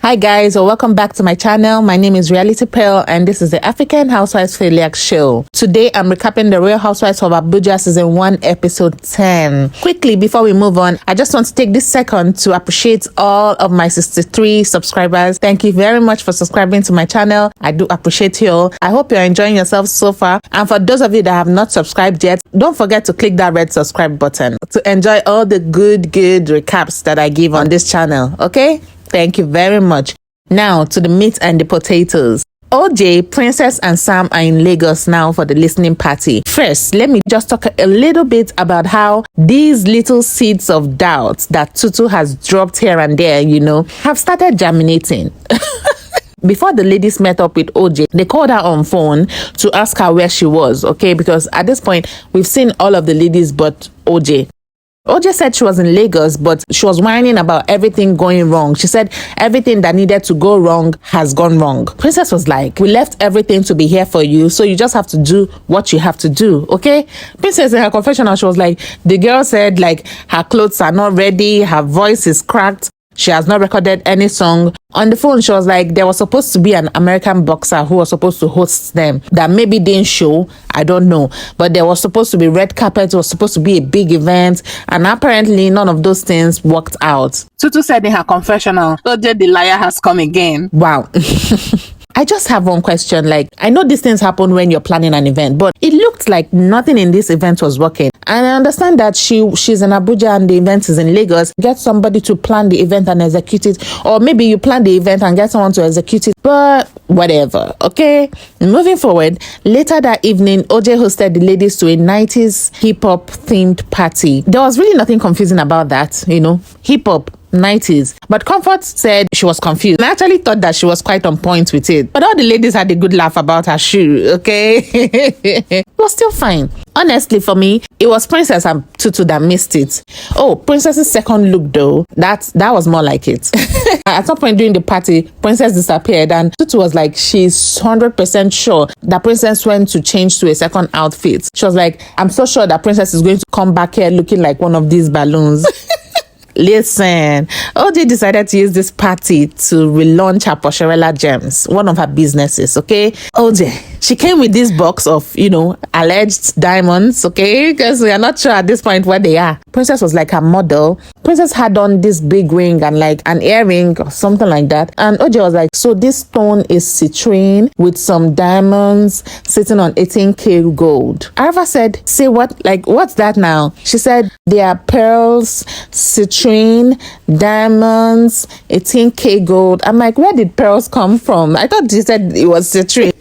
Hi guys, welcome back to my channel. My name is Reality Pearl and this is the African Housewives Failure Show. Today I'm recapping the Real Housewives of Abuja season 1 episode 10. Quickly before we move on, I just want to take this second to appreciate all of my 63 subscribers. Thank you very much for subscribing to my channel. I do appreciate you all. I hope you're enjoying yourselves so far. And for those of you that have not subscribed yet, don't forget to click that red subscribe button to enjoy all the good recaps that I give on this channel. Okay? Thank you very much. Now to the meat and the potatoes. OJ, Princess and Sam are in Lagos now for the listening party. First, let me just talk a little bit about how these little seeds of doubt that Tutu has dropped here and there, have started germinating. Before the ladies met up with OJ, they called her on phone to ask her where she was, okay? Because at this point, we've seen all of the ladies but OJ. OJ said she was in Lagos, but she was whining about everything going wrong. She said everything that needed to go wrong has gone wrong. Princess was like, we left everything to be here for you, so you just have to do what you have to do, okay? Princess, in her confessional, she was like, the girl said, her clothes are not ready, her voice is cracked, she has not recorded any song. On the phone, she was like, there was supposed to be an American boxer who was supposed to host them that maybe didn't show. I don't know. But there was supposed to be red carpet. It was supposed to be a big event. And apparently, none of those things worked out. Tutu said in her confessional, OJ the liar has come again. Wow. I just have one question. I know these things happen when you're planning an event, but it looked like nothing in this event was working. And I understand that she's in Abuja and the event is in Lagos. Get somebody to plan the event and execute it. Or maybe you plan the event and get someone to execute it. But whatever, okay? Moving forward, later that evening, OJ hosted the ladies to a 90s hip-hop themed party. There was really nothing confusing about that, hip-hop. 90s. But Comfort said she was confused. I actually thought that she was quite on point with it. But all the ladies had a good laugh about her shoe, okay? It was still fine. Honestly, for me, it was Princess and Tutu that missed it. Oh, Princess's second look though, that was more like it. At some point during the party, Princess disappeared and Tutu was like, she's 100% sure that Princess went to change to a second outfit. She was like, I'm so sure that Princess is going to come back here looking like one of these balloons. Listen, OJ decided to use this party to relaunch her Posherella Gems, one of her businesses, okay? OJ, she came with this box of, alleged diamonds, okay? Because we are not sure at this point where they are. Princess was like her model. Princess had on this big ring and an earring or something like that. And OJ was like, so this stone is citrine with some diamonds sitting on 18K gold. Arafa said, say what? What's that now? She said, they are pearls, citrine, diamonds, 18K gold. I'm like, where did pearls come from? I thought she said it was citrine.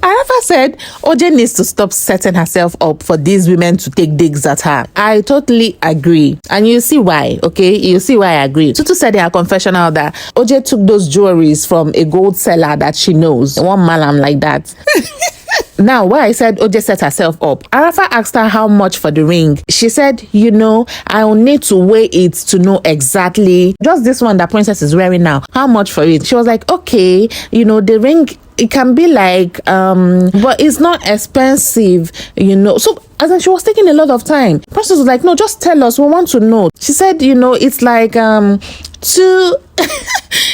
Arafa said OJ needs to stop setting herself up for these women to take digs at her. I totally agree. And you see why, okay? You see why I agree. Tutu said in her confessional that OJ took those jewelries from a gold seller that she knows. One malam like that. Now, why I said OJ set herself up, Arafa asked her how much for the ring. She said, I'll need to weigh it to know exactly. Just this one that Princess is wearing now. How much for it? She was like, okay, the ring, it can be but it's not expensive, So as in she was taking a lot of time. Princess was like, no, just tell us. We want to know. She said, it's like two.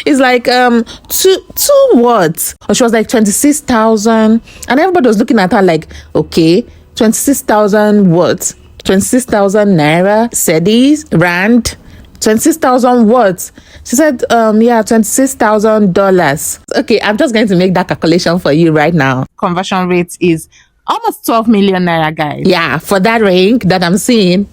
It's like two what? Or she was like 26,000, and everybody was looking at her like, okay, 26,000 what? 26,000 naira, cedis, rand. 26,000 what? She said, $26,000. Okay, I'm just going to make that calculation for you right now. Conversion rate is almost 12 million naira, guys. Yeah, for that ring that I'm seeing.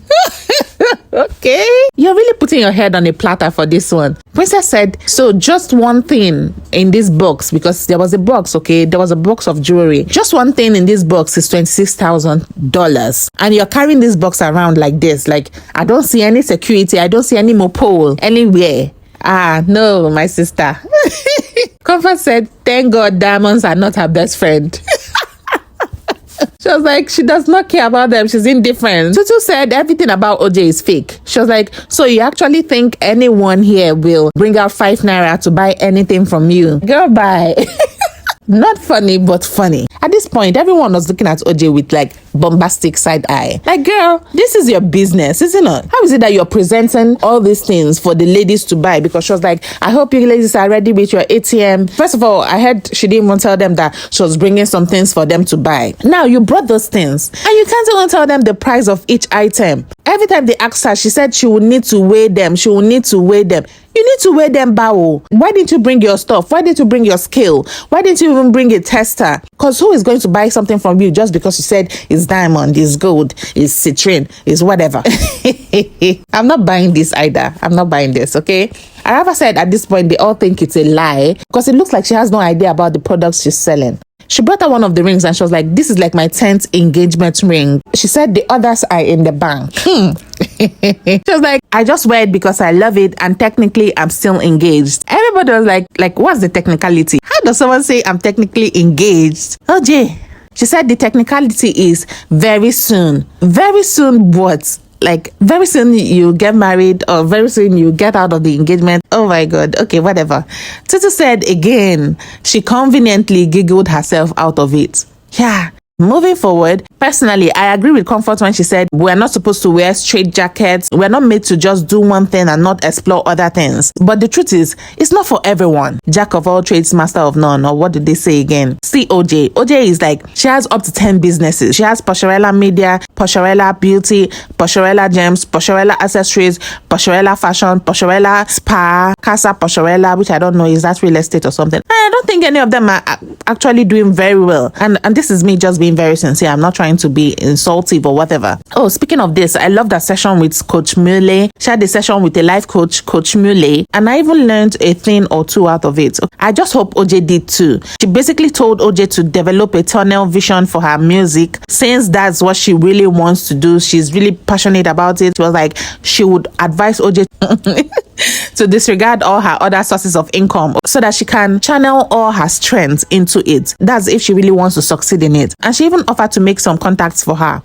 Okay, you're really putting your head on a platter for this one. Princess said, so just one thing in this box, because there was a box, okay? There was a box of jewelry. Just one thing in this box is $26,000. And you're carrying this box around like this. I don't see any security. I don't see any mopole anywhere. Ah, no, my sister. Comfort said, thank God diamonds are not her best friend. She was like, she does not care about them. She's indifferent. Tutu said everything about OJ is fake. She was like, so you actually think anyone here will bring out 5 naira to buy anything from you? Girl, bye. Not funny, but funny. At this point, everyone was looking at OJ with like bombastic side eye. Like, girl, this is your business, isn't it? How is it that you're presenting all these things for the ladies to buy? Because she was like, I hope you ladies are ready with your ATM. First of all, I heard she didn't even tell them that she was bringing some things for them to buy. Now, you brought those things and you can't even tell them the price of each item. Every time they asked her, she said she would need to weigh them. She will need to weigh them. You need to weigh them, Bao. Why didn't you bring your stuff? Why didn't you bring your scale? Why didn't you even bring a tester? Because who is going to buy something from you just because you said it's diamond, it's gold, it's citrine, it's whatever? I'm not buying this either. I'm not buying this, okay? Arafa said at this point, they all think it's a lie because it looks like she has no idea about the products she's selling. She brought out one of the rings and she was like, this is like my 10th engagement ring. She said the others are in the bank. She was like, I just wear it because I love it and technically I'm still engaged. Everybody was like, what's the technicality? How does someone say I'm technically engaged? Oh, Jay. She said the technicality is very soon. Very soon what? Like, very soon you get married or very soon you get out of the engagement. Oh my God. Okay, whatever. Tutu said again, she conveniently giggled herself out of it. Yeah. Moving forward, personally, I agree with Comfort when she said we're not supposed to wear straight jackets. We're not made to just do one thing and not explore other things. But the truth is, it's not for everyone. Jack of all trades, master of none. Or what did they say again? See OJ. OJ is like, she has up to 10 businesses. She has Posherella Media, Posherella Beauty, Posherella Gems, Posherella Accessories, Posherella Fashion, Posherella Spa, Casa Posherella, which I don't know, is that real estate or something? I don't think any of them are actually doing very well. And this is me just being very sincere. I'm not trying to be insultive or whatever. Oh, speaking of this, I love that session with Coach Mule. She had a session with a life coach, Coach Mule, and I even learned a thing or two out of it. I just hope OJ did too. She basically told OJ to develop a tunnel vision for her music, since that's what she really wants to do. She's really passionate about it. She was like, she would advise OJ to disregard all her other sources of income so that she can channel all her strengths into it. That's if she really wants to succeed in it. And she even offered to make some contacts for her.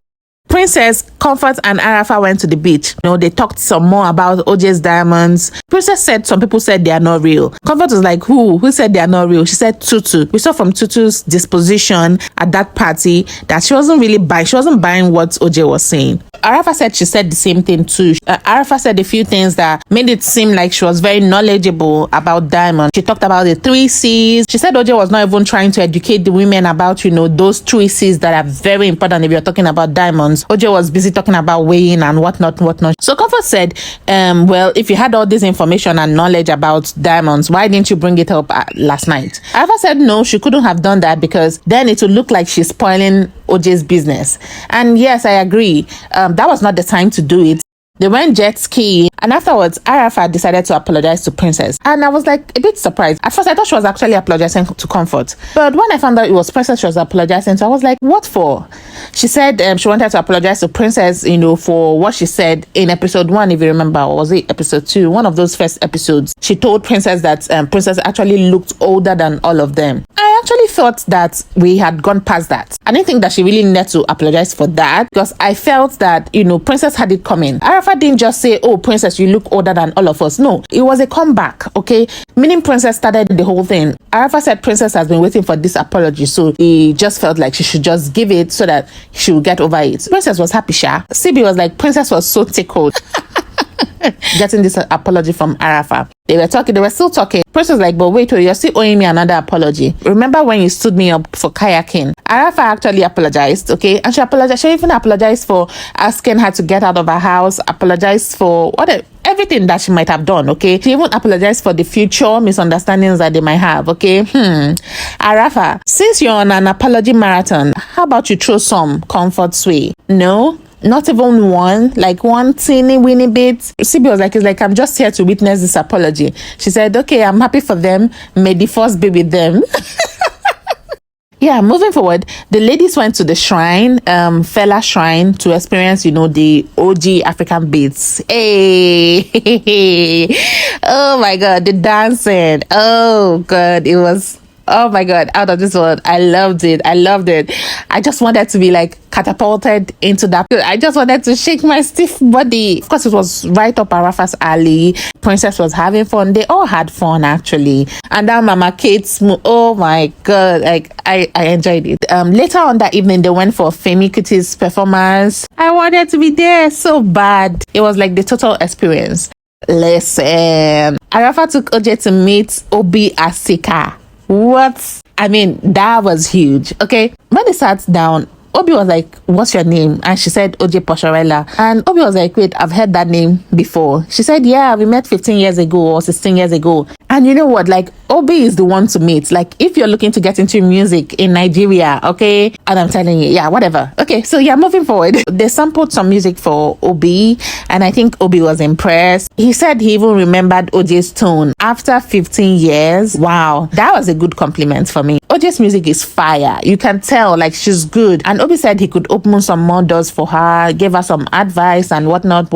Princess, Comfort, and Arafa went to the beach. They talked some more about OJ's diamonds. Princess said some people said they are not real. Comfort was like, who? Who said they are not real? She said Tutu. We saw from Tutu's disposition at that party that she wasn't really buying. She wasn't buying what OJ was saying. Arafa said she said the same thing too. Arafa said a few things that made it seem like she was very knowledgeable about diamonds. She talked about the 3 C's. She said OJ was not even trying to educate the women about, those 3 C's that are very important if you're talking about diamonds. OJ was busy talking about weighing and whatnot. So Comfort said, well, if you had all this information and knowledge about diamonds, why didn't you bring it up last night? Arafa said no, she couldn't have done that because then it would look like she's spoiling OJ's business. And yes, I agree. That was not the time to do it. They went jet ski, and afterwards, Arafa decided to apologize to Princess. And I was like a bit surprised. At first, I thought she was actually apologizing to Comfort. But when I found out it was Princess she was apologizing to, I was like, what for? She said she wanted to apologize to Princess, for what she said in episode 1, if you remember, or was it episode 2? One of those first episodes. She told Princess that Princess actually looked older than all of them. I actually thought that we had gone past that. I didn't think that she really needed to apologize for that because I felt that, Princess had it coming. Arafa didn't just say, oh, Princess, you look older than all of us. No, it was a comeback, okay? Meaning Princess started the whole thing. Arafa said Princess has been waiting for this apology, so he just felt like she should just give it so that she would get over it. Princess was happy, Sha. CB was like, Princess was so tickled getting this apology from Arafa. They were still talking. Princess was like, but wait, you're still owing me another apology. Remember when you stood me up for kayaking? Arafa actually apologized, okay? And she apologized. She even apologized for asking her to get out of her house, apologized for everything that she might have done, okay? She even apologized for the future misunderstandings that they might have, okay? Arafa, since you're on an apology marathon, how about you throw some Comfort sway? No? Not even one teeny weeny bit. CB was like, it's like, I'm just here to witness this apology. She said, okay, I'm happy for them. May the force be with them. Yeah, moving forward, the ladies went to the shrine, Fela Shrine, to experience, the OG African beats. Hey, oh my God, the dancing. Oh God, it was Oh my God, out of this world. I loved it. I loved it. I just wanted to be like catapulted into that. I just wanted to shake my stiff body. Of course, it was right up Arafa's alley. Princess was having fun. They all had fun actually. And then Mama Kate's, oh my God, like I enjoyed it. Later on that evening, they went for Femi Kuti's performance. I wanted to be there so bad. It was like the total experience. Listen, Arafa took OJ to meet Obi Asika. What? I mean, that was huge. Okay, when they sat down, Obi was like, what's your name? And she said, OJ Poshorella. And Obi was like, wait, I've heard that name before. She said, yeah, we met 15 years ago or 16 years ago. And you know what? Like, Obi is the one to meet. Like, if you're looking to get into music in Nigeria, okay? And I'm telling you, yeah, whatever. Okay, so yeah, moving forward. They sampled some music for Obi, and I think Obi was impressed. He said he even remembered OJ's tone after 15 years. Wow, that was a good compliment for me. OJ's music is fire. You can tell, like, she's good. And Obi said he could open some more doors for her, gave her some advice and whatnot.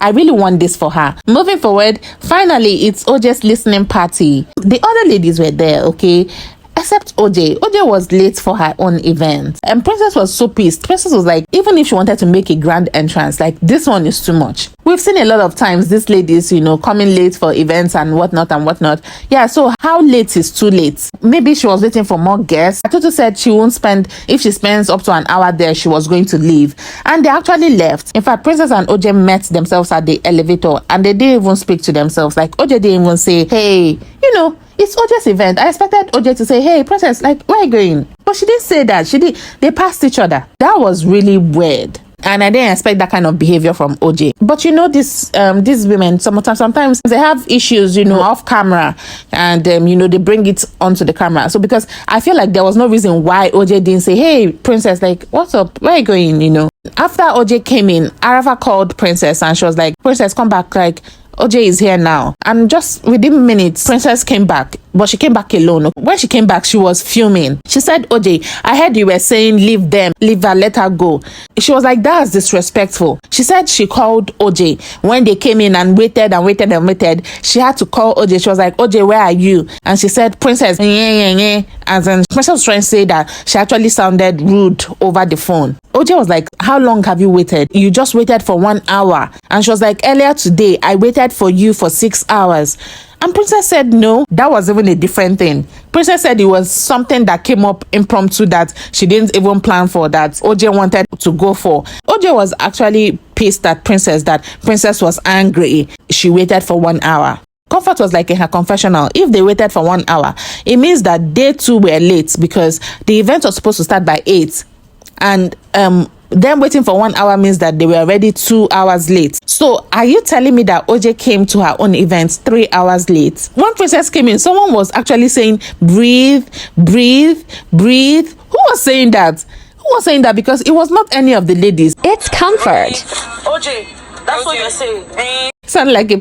I really want this for her. Moving forward, finally, it's OJ's listening party. The other ladies were there, okay? Except OJ. OJ was late for her own event. And Princess was so pissed. Princess was like, even if she wanted to make a grand entrance, like, this one is too much. We've seen a lot of times these ladies, you know, coming late for events and whatnot. Yeah, so how late is too late? Maybe she was waiting for more guests. Atutu said she won't spend, if she spends up to an hour there, she was going to leave. And they actually left. In fact, Princess and OJ met themselves at the elevator and they didn't even speak to themselves. Like, OJ didn't even say, hey, you know, it's OJ's event. I expected OJ to say, hey, Princess, like, where are you going? But she didn't say that. They passed each other. That was really weird. And I didn't expect that kind of behavior from OJ. But you know, these women, sometimes they have issues, you know, off camera. And, you know, they bring it onto the camera. So because I feel like there was no reason why OJ didn't say, hey, Princess, like, what's up? Where are you going, you know? After OJ came in, Arafa called Princess and she was like, Princess, come back. Like, OJ is here now. And just within minutes, Princess came back, but she came back alone. When she came back, she was fuming. She said, OJ, I heard you were saying, leave them, leave her, let her go. She was like, that's disrespectful. She said she called OJ. When they came in and waited, she had to call OJ. She was like, OJ, where are you? And she said, Princess, and then Princess was trying to say that she actually sounded rude over the phone. OJ was like, how long have you waited? You just waited for 1 hour. And she was like, earlier today, I waited for you for 6 hours. And Princess said no, that was even a different thing. Princess said it was something that came up impromptu that she didn't even plan for, that OJ wanted to go for. OJ was actually pissed at Princess, that Princess was angry. She waited for 1 hour. Comfort was like in her confessional, if they waited for 1 hour, it means that they too were late because the event was supposed to start by 8. And them waiting for 1 hour means that they were already 2 hours late. So are you telling me that OJ came to her own event 3 hours late? When Princess came in, someone was actually saying, breathe, breathe, breathe. Who was saying that? Who was saying that? Because it was not any of the ladies. It's Comfort. OJ, that's what you're saying. Sound like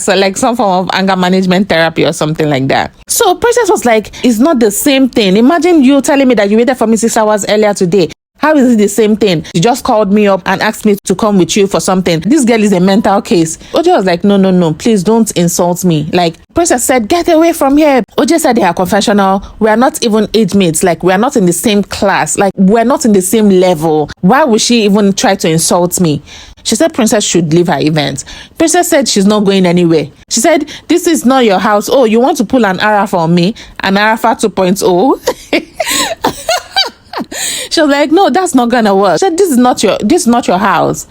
like some form of anger management therapy or something like that. So Princess was like, it's not the same thing. Imagine you telling me that you waited for me 6 hours earlier today. How is it the same thing? You just called me up and asked me to come with you for something. This girl is a mental case. OJ was like, no, please don't insult me. Like, Princess said, get away from here. OJ said in her confessional, we are not even age mates. Like, we are not in the same class. Like, we're not in the same level. Why would she even try to insult me? She said Princess should leave her event. Princess said she's not going anywhere. She said, this is not your house. Oh, you want to pull an Arafa on me? An Arafa 2.0? She was like, no, that's not gonna work. She said, this is not your house.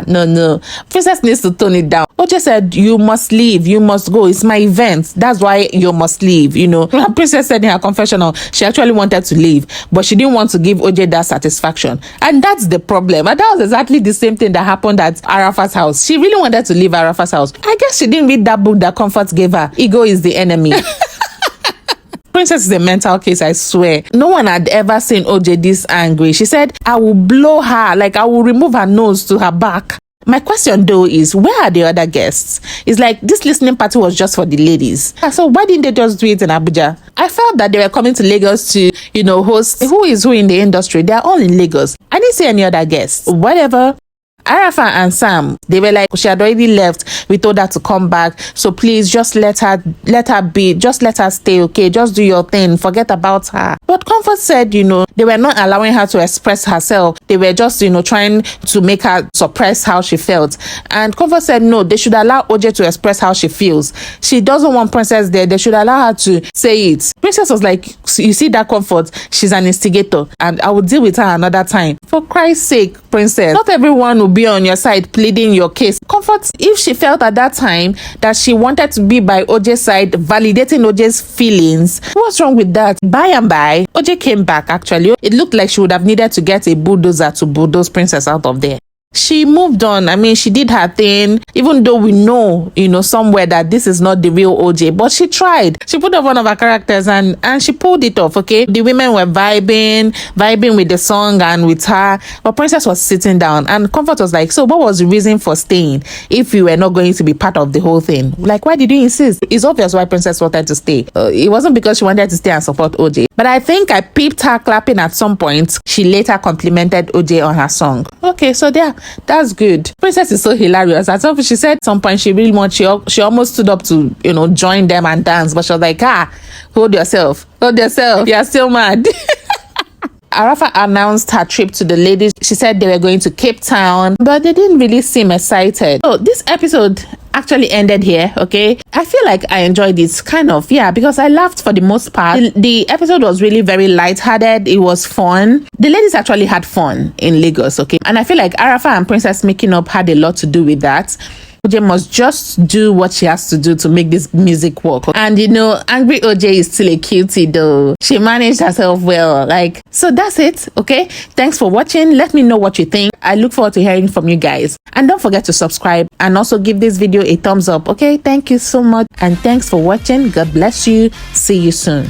No. Princess needs to tone it down. OJ said, you must leave. You must go. It's my event. That's why you must leave, you know. Princess said in her confessional, she actually wanted to leave, but she didn't want to give OJ that satisfaction. And that's the problem. And that was exactly the same thing that happened at Arafa's house. She really wanted to leave Arafa's house. I guess she didn't read that book that Comfort gave her. Ego is the enemy. Princess is a mental case, I swear. No one had ever seen OJ this angry. She said, I will blow her, like I will remove her nose to her back. My question though is, where are the other guests? It's like this listening party was just for the ladies. So why didn't they just do it in Abuja? I felt that they were coming to Lagos to, you know, host who is who in the industry. They are all in Lagos. I didn't see any other guests. Whatever. Arafa and Sam, they were like, she had already left. We told her to come back. So please just let her be. Just let her stay, okay? Just do your thing. Forget about her. But Comfort said, they were not allowing her to express herself. They were just, trying to make her suppress how she felt. And Comfort said, no, they should allow OJ to express how she feels. She doesn't want Princess there. They should allow her to say it. Princess was like, you see that Comfort? She's an instigator and I will deal with her another time. For Christ's sake, Princess, not everyone will be on your side pleading your case. Comfort, if she felt at that time that she wanted to be by OJ's side, validating OJ's feelings, what's wrong with that? By and by, OJ came back actually. It looked like she would have needed to get a bulldozer to bulldoze Princess out of there. She moved on. I mean, she did her thing, even though we know, somewhere that this is not the real OJ, but she tried. She put up one of her characters and she pulled it off, okay? The women were vibing with the song and with her, but Princess was sitting down and Comfort was like, so what was the reason for staying if you were not going to be part of the whole thing? Like, why did you insist? It's obvious why Princess wanted to stay. It wasn't because she wanted to stay and support OJ. But I think I peeped her clapping at some point. She later complimented OJ on her song. Okay, so there. That's good. Princess is so hilarious. At some point, she said at some point she really wants, she almost stood up to, join them and dance. But she was like, hold yourself. You're still mad. Arafa announced her trip to the ladies. She said they were going to Cape Town, but they didn't really seem excited. So this episode actually ended here, okay? I feel like I enjoyed it, kind of, yeah, because I laughed for the most part. The episode was really very lighthearted. It was fun. The ladies actually had fun in Lagos, okay? And I feel like Arafa and Princess making up had a lot to do with that. OJ must just do what she has to do to make this music work. And angry OJ is still a cutie though. She managed herself well. So that's it, okay? Thanks for watching. Let me know what you think. I look forward to hearing from you guys. And don't forget to subscribe and also give this video a thumbs up, okay? Thank you so much and thanks for watching. God bless you. See you soon.